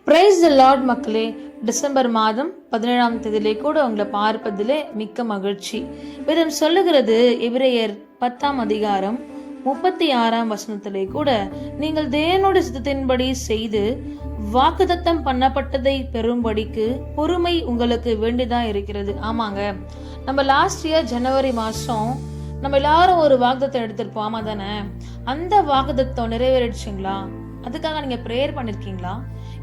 Praise the Lord மக்களே. December மாதம் 17ஆம் தேதியிலே கூட உங்களை பார்ப்பதிலே மிக்க மகிழ்ச்சி. வேதம் சொல்லுகிறது, எபிரேயர் 10ஆம் அதிகாரம் 36ஆம் வசனத்திலே கூட, நீங்கள் தேவனுடைய சித்தத்தின்படி செய்து வாக்குத்தத்தம் பண்ணப்பட்டதை பெறும்படிக்கு பொறுமை உங்களுக்கு வேண்டியதா இருக்கிறது. ஆமாங்க, நம்ம லாஸ்ட் இயர் ஜனவரி மாசம் நம்ம எல்லாரும் ஒரு வாக்குத்தத்தம் எடுத்திருப்போம். ஆமா தானே? அந்த வாக்குத்தத்தம் நிறைவேறிடுச்சுங்களா? அதுக்காக நீங்க ப்ரேயர் பண்ணிருக்கீங்களா?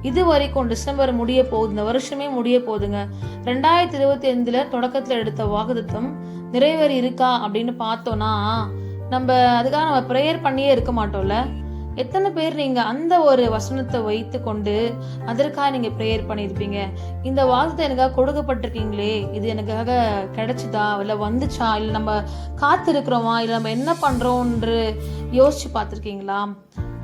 இது வரைக்கும் டிசம்பர் முடிய போகுது, இந்த வருஷமே முடிய போகுதுங்க. 2025 தொடக்கத்துல எடுத்த வாக்குத்தத்தம் நிறைவேறி இருக்கா அப்படின்னு பார்த்தோம்னா, நம்ம அதுக்காக நம்ம ப்ரேயர் பண்ணியே இருக்க மாட்டோம்ல. எத்தனை பேர் நீங்க அந்த ஒரு வசனத்தை வைத்து கொண்டு அதற்காக நீங்க ப்ரேயர் பண்ணியிருப்பீங்க? இந்த வாக்குத்தத்தம் எனக்காக கொடுக்கப்பட்டிருக்கீங்களே, இது எனக்காக கிடைச்சுதா, இல்ல வந்துச்சா, இல்ல நம்ம காத்து இருக்கிறோமா, இல்ல நம்ம என்ன பண்றோம்ன்று யோசிச்சு பார்த்திருக்கீங்களா?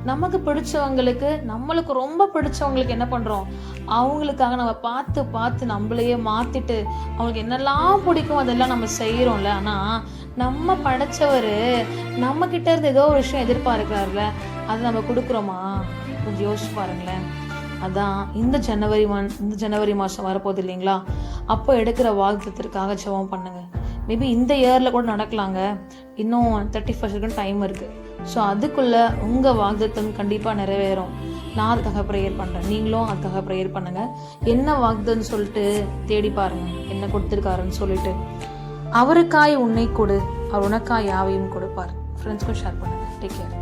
நமக்கு பிடிச்சவங்களுக்கு, நம்மளுக்கு ரொம்ப பிடிச்சவங்களுக்கு என்ன பண்றோம், அவங்களுக்காக நம்ம பார்த்து பார்த்து நம்மளையே மாத்திட்டு அவங்களுக்கு என்னெல்லாம் பிடிக்கும் அதெல்லாம் நம்ம செய்யறோம்ல. ஆனா நம்ம படைச்சவரு நம்ம கிட்ட இருந்து ஏதோ ஒரு விஷயம் எதிர்பார்க்கிறாருல, அதை நம்ம கொடுக்குறோமா? கொஞ்சம் யோசிச்சு பாருங்களேன். அதான் இந்த ஜனவரி மாதம் வரப்போகுது இல்லைங்களா? அப்போ எடுக்கிற வாக்குத்தத்திற்காக ஜெபம் பண்ணுங்க. மேபி இந்த இயரில் கூட நடக்கலாங்க. இன்னும் 31 டைம் இருக்குது. ஸோ அதுக்குள்ளே உங்கள் வாக்குத்தத்தம் கண்டிப்பாக நிறைவேறும். நான் அதுக்காக ப்ரேயர் பண்ணுறேன், நீங்களும் அதுக்காக ப்ரேயர் பண்ணுங்கள். என்ன வாக்குத்தன்னு சொல்லிட்டு தேடி பாருங்கள், என்ன கொடுத்துருக்காருன்னு சொல்லிட்டு. அவருக்காய் உன்னை கொடு, அவர் உனக்காய் யாவையும் கொடுப்பார். ஃப்ரெண்ட்ஸ்க்கும் ஷேர் பண்ணுங்கள். Take care.